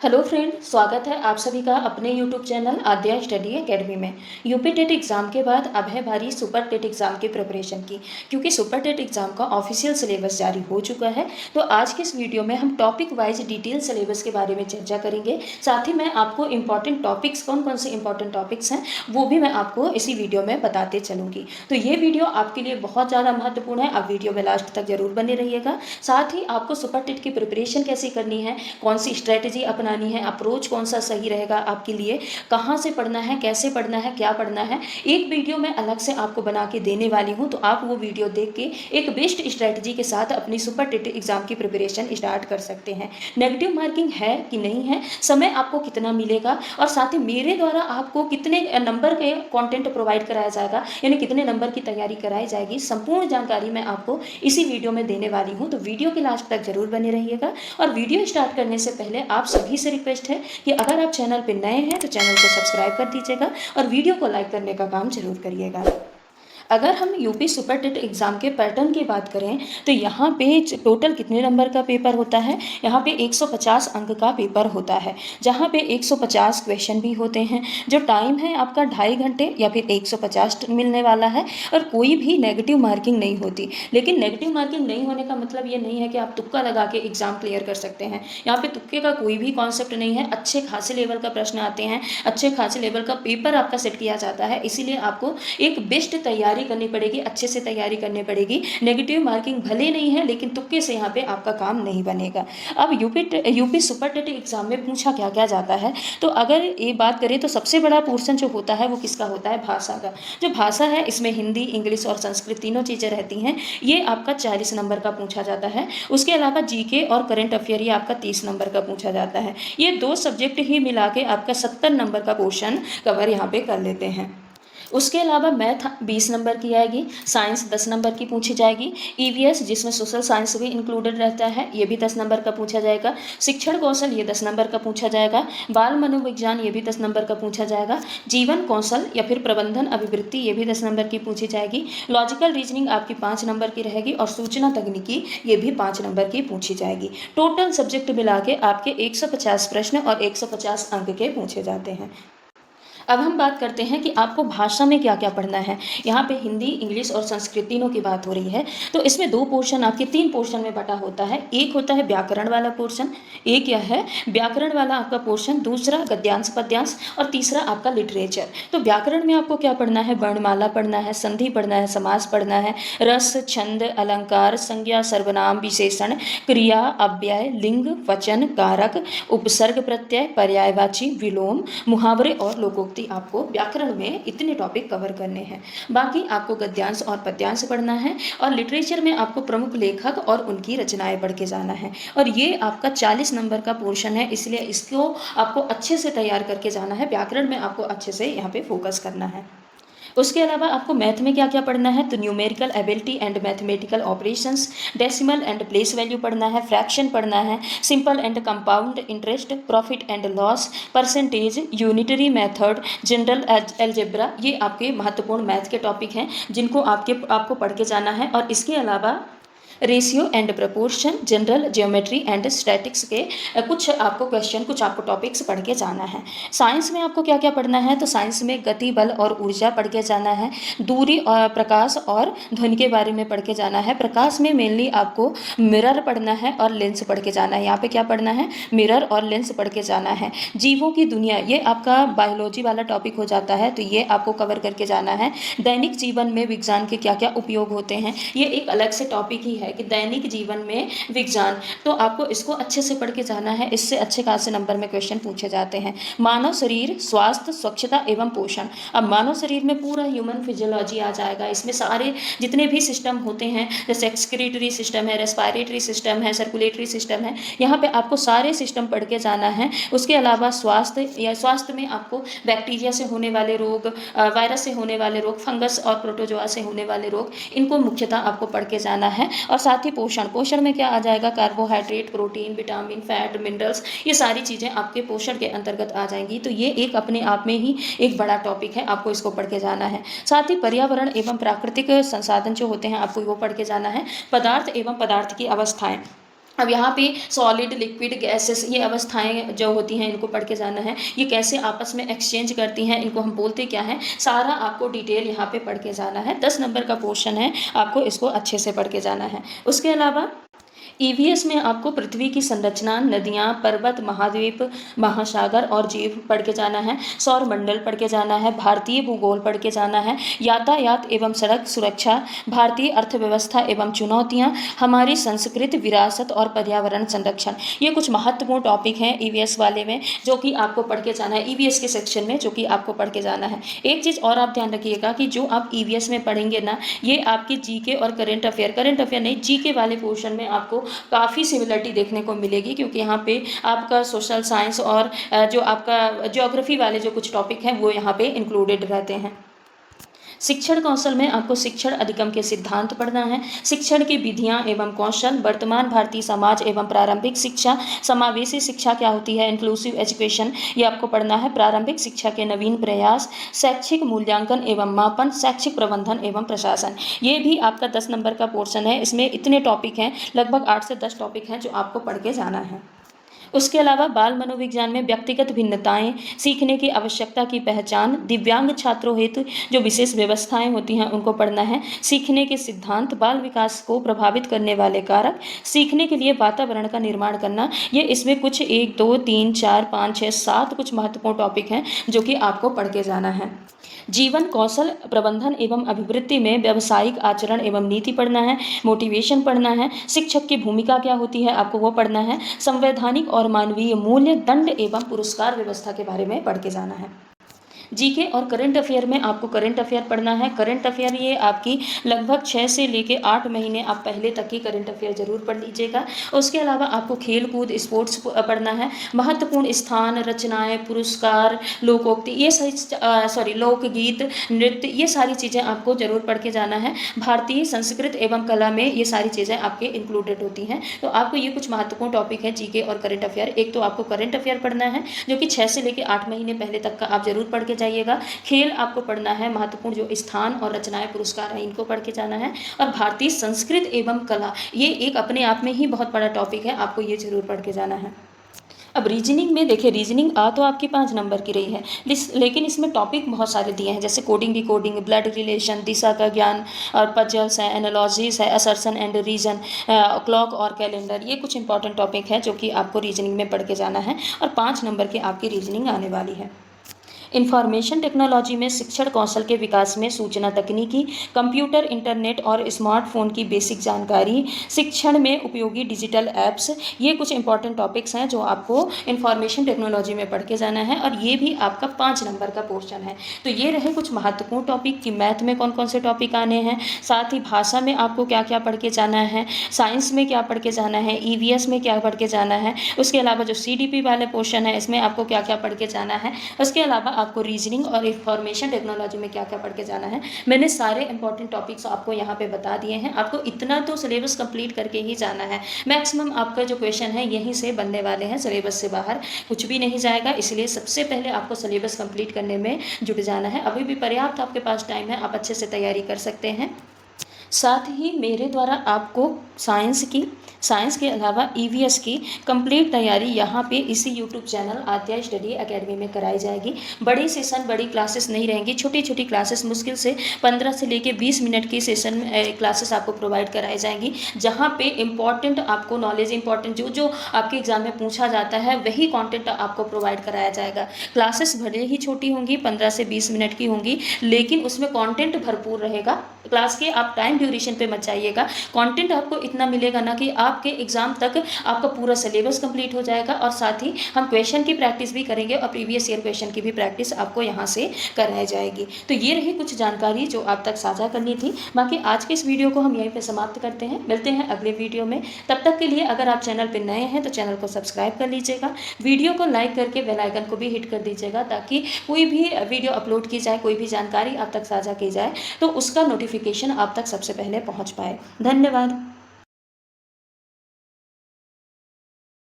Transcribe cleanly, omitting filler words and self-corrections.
Hello friend, स्वागत है आप सभी का अपने यूट्यूब चैनल आद्या स्टडी एकेडमी में। यूपी टेट एग्ज़ाम के बाद अब है बारी सुपर टेट एग्ज़ाम की प्रिपरेशन की, क्योंकि सुपर टेट एग्ज़ाम का ऑफिशियल सिलेबस जारी हो चुका है। तो आज की इस वीडियो में हम टॉपिक वाइज डिटेल सिलेबस के बारे में चर्चा करेंगे। साथ ही मैं आपको इंपॉर्टेंट टॉपिक्स, कौन कौन से इंपॉर्टेंट टॉपिक्स हैं वो भी मैं आपको इसी वीडियो में बताते चलूँगी। तो ये वीडियो आपके लिए बहुत ज़्यादा महत्वपूर्ण है, आप वीडियो में लास्ट तक जरूर बने रहिएगा। साथ ही आपको सुपर टेट की प्रिपरेशन कैसे करनी है, कौन सी स्ट्रेटेजी अपनानी है, अप्रोच कौन सा सही रहेगा आपके लिए, कहाँ से पढ़ना है, कैसे पढ़ना है, क्या पढ़ना है, एक वीडियो मैं अलग से आपको बना के देने वाली हूँ। तो आप वो वीडियो देख के एक बेस्ट स्ट्रेटजी के साथ अपनी सुपर टेट एग्जाम की प्रिपरेशन स्टार्ट कर सकते हैं। नेगेटिव मार्किंग है कि नहीं है, समय आपको कितना मिलेगा, और साथ ही मेरे द्वारा आपको कितने नंबर के कंटेंट प्रोवाइड कराया जाएगा, यानी कितने नंबर की तैयारी कराई जाएगी, संपूर्ण जानकारी मैं आपको इसी वीडियो में देने वाली हूँ। तो वीडियो के लास्ट तक जरूर बने रहिएगा। और वीडियो स्टार्ट करने से पहले आप सभी से रिक्वेस्ट है कि अगर आप चैनल पर नए हैं तो चैनल को सब्सक्राइब कर दीजिएगा और वीडियो को लाइक करने का काम जरूर करिएगा। अगर हम यूपी सुपर टेट एग्ज़ाम के पैटर्न की बात करें तो यहाँ पे टोटल कितने नंबर का पेपर होता है, यहाँ पे 150 अंक का पेपर होता है, जहाँ पे 150 क्वेश्चन भी होते हैं। जो टाइम है आपका 2.5 घंटे या फिर 150 मिलने वाला है, और कोई भी नेगेटिव मार्किंग नहीं होती। लेकिन नेगेटिव मार्किंग नहीं होने का मतलब ये नहीं है कि आप तुक्का लगा के एग्ज़ाम क्लियर कर सकते हैं। यहाँ पे तुक्के का कोई भी कॉन्सेप्ट नहीं है। अच्छे खासे लेवल का प्रश्न आते हैं, अच्छे खासे लेवल का पेपर आपका सेट किया जाता है। इसीलिए आपको एक बेस्ट तैयारी करनी पड़ेगी, अच्छे से तैयारी करनी पड़ेगी। नेगेटिव मार्किंग भले नहीं है, लेकिन तुक्के से यहाँ पे आपका काम नहीं बनेगा। अब यूपी सुपर टेट एग्जाम में पूछा क्या क्या जाता है, तो अगर ये बात करें तो सबसे बड़ा पोर्शन जो होता है वो किसका होता है, भाषा का। जो भाषा है इसमें हिंदी, इंग्लिश और संस्कृत तीनों चीज़ें रहती हैं। ये आपका 40 नंबर का पूछा जाता है। उसके अलावा जीके और करंट अफेयर ये आपका 30 नंबर का पूछा जाता है। ये दो सब्जेक्ट ही मिला के आपका 70 नंबर का पोर्शन कवर यहाँ पे कर लेते हैं। उसके अलावा मैथ 20 नंबर की आएगी, साइंस 10 नंबर की पूछी जाएगी, ईवीएस जिसमें सोशल साइंस भी इंक्लूडेड रहता है ये भी 10 नंबर का पूछा जाएगा, शिक्षण कौशल ये 10 नंबर का पूछा जाएगा, बाल मनोविज्ञान ये भी 10 नंबर का पूछा जाएगा, जीवन कौशल या फिर प्रबंधन अभिवृत्ति ये भी 10 नंबर की पूछी जाएगी, लॉजिकल रीजनिंग आपकी 5 नंबर की रहेगी, और सूचना तकनीकी ये भी 5 नंबर की पूछी जाएगी। टोटल सब्जेक्ट मिला के आपके 150 प्रश्न और 150 अंक के पूछे जाते हैं। अब हम बात करते हैं कि आपको भाषा में क्या क्या पढ़ना है। यहाँ पे हिंदी, इंग्लिश और संस्कृत तीनों की बात हो रही है। तो इसमें दो पोर्शन, आपके 3 पोर्शन में बटा होता है। एक होता है व्याकरण वाला पोर्शन, एक यह है व्याकरण वाला आपका पोर्शन, दूसरा गद्यांश पद्यांश, और तीसरा आपका लिटरेचर। तो व्याकरण में आपको क्या पढ़ना है, वर्णमाला पढ़ना है, संधि पढ़ना है, समास पढ़ना है, रस, छंद, अलंकार, संज्ञा, सर्वनाम, विशेषण, क्रिया, अव्यय, लिंग, वचन, कारक, उपसर्ग प्रत्यय, पर्यायवाची, विलोम, मुहावरे और लोकोक्ति। आपको व्याकरण में इतने टॉपिक कवर करने हैं। बाकी आपको गद्यांश और पद्यांश पढ़ना है, और लिटरेचर में आपको प्रमुख लेखक और उनकी रचनाएं पढ़ के जाना है। और ये आपका 40 नंबर का पोर्शन है, इसलिए इसको आपको अच्छे से तैयार करके जाना है। व्याकरण में आपको अच्छे से यहाँ पे फोकस करना है। उसके अलावा आपको मैथ में क्या क्या पढ़ना है, तो numerical ability and mathematical operations, decimal and place value पढ़ना है, फ्रैक्शन पढ़ना है, simple and compound interest, profit and loss, percentage, unitary method, general algebra. ये आपके महत्वपूर्ण मैथ के टॉपिक हैं जिनको आपको पढ़ के जाना है। और इसके अलावा ratio and proportion, general geometry and statics के कुछ आपको क्वेश्चन, कुछ आपको टॉपिक्स पढ़ के जाना है। साइंस में आपको क्या क्या पढ़ना है, तो साइंस में गति, बल और ऊर्जा पढ़ के जाना है, दूरी और प्रकाश और ध्वनि के बारे में पढ़ के जाना है। प्रकाश में मेनली आपको मिरर पढ़ना है और लेंस पढ़ के जाना है। यहाँ पे क्या पढ़ना है, मिरर और लेंस पढ़ के जाना है। जीवों की दुनिया ये आपका बायोलॉजी वाला टॉपिक हो जाता है, तो ये आपको कवर करके जाना है। दैनिक जीवन में विज्ञान के क्या क्या उपयोग होते हैं, ये एक अलग से टॉपिक ही है कि दैनिक जीवन में विज्ञान, तो आपको इसको अच्छे से पढ़ के जाना है। इससे अच्छे खासे नंबर में क्वेश्चन पूछे जाते हैं। मानव शरीर, स्वास्थ्य, स्वच्छता एवं पोषण। अब मानव शरीर में पूरा ह्यूमन फिजियोलॉजी आ जाएगा। इसमें सारे जितने भी सिस्टम होते हैं, जैसे एक्सक्रीटरी सिस्टम है, रेस्पिरेटरी सिस्टम है, सर्कुलेटरी सिस्टम है, यहाँ पे आपको सारे सिस्टम पढ़ के जाना है। उसके अलावा स्वास्थ्य में आपको बैक्टीरिया से होने वाले रोग, वायरस से होने वाले रोग, फंगस और प्रोटोजोआ से होने वाले रोग, इनको मुख्यतः आपको पढ़ के जाना है। और साथ ही पोषण में क्या आ जाएगा, carbohydrate, protein, vitamin, fat, minerals, ये सारी चीज़ें आपके पोषण के अंतर्गत आ जाएंगी। तो ये एक अपने आप में ही एक बड़ा टॉपिक है, आपको इसको पढ़ के जाना है। साथ ही पर्यावरण एवं प्राकृतिक संसाधन जो होते हैं आपको वो पढ़ के जाना है। पदार्थ एवं पदार्थ की अवस्थाएं, अब यहाँ पे सॉलिड, लिक्विड, गैसेस, ये अवस्थाएं जो होती हैं इनको पढ़ के जाना है। ये कैसे आपस में एक्सचेंज करती हैं, इनको हम बोलते क्या हैं, सारा आपको डिटेल यहाँ पे पढ़ के जाना है। 10 नंबर का पोर्शन है, आपको इसको अच्छे से पढ़ के जाना है। उसके अलावा ईवीएस में आपको पृथ्वी की संरचना, नदियाँ, पर्वत, महाद्वीप, महासागर और जीव पढ़ के जाना है। सौर मंडल पढ़ के जाना है। भारतीय भूगोल पढ़ के जाना है। यातायात एवं सड़क सुरक्षा, भारतीय अर्थव्यवस्था एवं चुनौतियाँ, हमारी संस्कृति, विरासत और पर्यावरण संरक्षण। ये कुछ महत्वपूर्ण टॉपिक हैं ईवीएस वाले में, जो कि आपको पढ़ के जाना है, ईवीएस के सेक्शन में, जो कि आपको पढ़ के जाना है। एक चीज़ और आप ध्यान रखिएगा कि जो आप ईवीएस में पढ़ेंगे ना, ये आपकी जीके और करंट अफेयर नहीं, जीके वाले पोर्शन में आपको काफ़ी सिमिलरिटी देखने को मिलेगी, क्योंकि यहाँ पे आपका सोशल साइंस और जो आपका ज्योग्राफी वाले जो कुछ टॉपिक हैं वो यहाँ पे इंक्लूडेड रहते हैं। शिक्षण कौशल में आपको शिक्षण अधिगम के सिद्धांत पढ़ना है। शिक्षण की विधियां एवं कौशल, वर्तमान भारतीय समाज एवं प्रारंभिक शिक्षा, समावेशी शिक्षा क्या होती है, इंक्लूसिव एजुकेशन, ये आपको पढ़ना है। प्रारंभिक शिक्षा के नवीन प्रयास, शैक्षिक मूल्यांकन एवं मापन, शैक्षिक प्रबंधन एवं प्रशासन, ये भी आपका 10 नंबर का पोर्शन है। इसमें इतने टॉपिक हैं, लगभग 8 से 10 टॉपिक हैं जो आपको पढ़ के जाना है। उसके अलावा बाल मनोविज्ञान में व्यक्तिगत भिन्नताएं, सीखने की आवश्यकता की पहचान, दिव्यांग छात्रों हेतु जो विशेष व्यवस्थाएं होती हैं उनको पढ़ना है। सीखने के सिद्धांत, बाल विकास को प्रभावित करने वाले कारक, सीखने के लिए वातावरण का निर्माण करना, ये इसमें कुछ 1 2 3 4 5 6 7 कुछ महत्वपूर्ण टॉपिक हैं जो कि आपको पढ़ के जाना है। जीवन कौशल प्रबंधन एवं अभिवृद्धि में व्यावसायिक आचरण एवं नीति पढ़ना है। मोटिवेशन पढ़ना है। शिक्षक की भूमिका क्या होती है, आपको वो पढ़ना है। संवैधानिक और मानवीय मूल्य, दंड एवं पुरस्कार व्यवस्था के बारे में पढ़ के जाना है। जीके और करंट अफेयर में आपको करंट अफेयर पढ़ना है। करंट अफेयर ये आपकी लगभग 6 से लेके 8 महीने आप पहले तक की करंट अफेयर जरूर पढ़ लीजिएगा। उसके अलावा आपको खेल कूद, स्पोर्ट्स पढ़ना है। महत्वपूर्ण स्थान, रचनाएं, पुरस्कार, लोकोक्ति, ये सॉरी लोकगीत, नृत्य, ये सारी चीज़ें आपको जरूर पढ़ के जाना है। भारतीय संस्कृत एवं कला में ये सारी चीज़ें आपके इंक्लूडेड होती हैं। तो आपको ये कुछ महत्वपूर्ण टॉपिक है जीके और करंट अफेयर। एक तो आपको करंट अफेयर पढ़ना है जो कि 6 से लेकर 8 महीने पहले तक का आप जरूर पढ़ के जाइएगा। खेल आपको पढ़ना है। महत्वपूर्ण जो स्थान और रचनाएं, पुरस्कार हैं, इनको पढ़ के जाना है। और भारतीय संस्कृत एवं कला, ये एक अपने आप में ही बहुत बड़ा टॉपिक है, आपको ये जरूर पढ़ के जाना है। अब रीजनिंग में देखिए, रीजनिंग आ तो आपकी 5 नंबर की रही है, लेकिन इसमें टॉपिक बहुत सारे दिए हैं, जैसे कोडिंग, डिकोडिंग, ब्लड रिलेशन, दिशा का ज्ञान, और पजल्स है, एनालॉजीज है, असर्शन एंड रीजन, क्लॉक और कैलेंडर, ये कुछ इंपॉर्टेंट टॉपिक है जो कि आपको रीजनिंग में पढ़ के जाना है। और 5 नंबर की आपकी रीजनिंग आने वाली है। इंफॉर्मेशन टेक्नोलॉजी में शिक्षण कौशल के विकास में सूचना तकनीकी, कंप्यूटर, इंटरनेट और स्मार्टफोन की बेसिक जानकारी, शिक्षण में उपयोगी डिजिटल ऐप्स, ये कुछ इंपॉर्टेंट टॉपिक्स हैं जो आपको इंफॉर्मेशन टेक्नोलॉजी में पढ़ के जाना है, और ये भी आपका 5 नंबर का पोर्शन है। तो ये रहे कुछ महत्वपूर्ण टॉपिक कि मैथ में कौन कौन से टॉपिक आने हैं, साथ ही भाषा में आपको क्या क्या पढ़ के जाना है, साइंस में क्या पढ़ के जाना है, ईवीएस में क्या पढ़ के जाना है, उसके अलावा जो सीडीपी वाले पोर्शन है इसमें आपको क्या क्या पढ़ के जाना है, उसके अलावा आपको रीजनिंग और इंफॉर्मेशन टेक्नोलॉजी में क्या क्या पढ़ के जाना है। मैंने सारे इंपॉर्टेंट टॉपिक्स आपको यहाँ पे बता दिए हैं। आपको इतना तो सिलेबस कंप्लीट करके ही जाना है। मैक्सिमम आपका जो क्वेश्चन है यहीं से बनने वाले हैं, सिलेबस से बाहर कुछ भी नहीं जाएगा, इसलिए सबसे पहले आपको सिलेबस कंप्लीट करने में जुट जाना है। अभी भी पर्याप्त आपके पास टाइम है, आप अच्छे से तैयारी कर सकते हैं। साथ ही मेरे द्वारा आपको साइंस के अलावा ईवीएस की कंप्लीट तैयारी यहाँ पे इसी यूट्यूब चैनल आद्या स्टडी एकेडमी में कराई जाएगी। बड़ी सेशन, बड़ी क्लासेस नहीं रहेंगी, छोटी छोटी क्लासेस, मुश्किल से 15 से लेके 20 मिनट की सेशन क्लासेस आपको प्रोवाइड कराई जाएंगी, जहाँ पे इम्पॉर्टेंट आपको नॉलेज, इंपॉर्टेंट जो जो आपके एग्जाम में पूछा जाता है वही कॉन्टेंट आपको प्रोवाइड कराया जाएगा। क्लासेस भले ही छोटी होंगी, 15 से 20 मिनट की होंगी, लेकिन उसमें कॉन्टेंट भरपूर रहेगा। क्लास के आप टाइम ड्यूरेशन पे मत जाइएगा, कंटेंट आपको इतना मिलेगा ना कि आपके एग्जाम तक आपका पूरा सिलेबस कंप्लीट हो जाएगा, और साथ ही हम क्वेश्चन की प्रैक्टिस भी करेंगे और प्रीवियस ईयर क्वेश्चन की भी प्रैक्टिस आपको यहाँ से कराई जाएगी। तो ये रही कुछ जानकारी जो आप तक साझा करनी थी। बाकी आज के इस वीडियो को हम यहीं पे समाप्त करते हैं, मिलते हैं अगले वीडियो में। तब तक के लिए अगर आप चैनल पर नए हैं तो चैनल को सब्सक्राइब कर लीजिएगा, वीडियो को लाइक करके बेल आइकन को भी हिट कर दीजिएगा, ताकि कोई भी वीडियो अपलोड की जाए, कोई भी जानकारी आप तक साझा की जाए तो उसका नोटिफिकेशन आप तक सबसे पहले पहुंच पाए। धन्यवाद।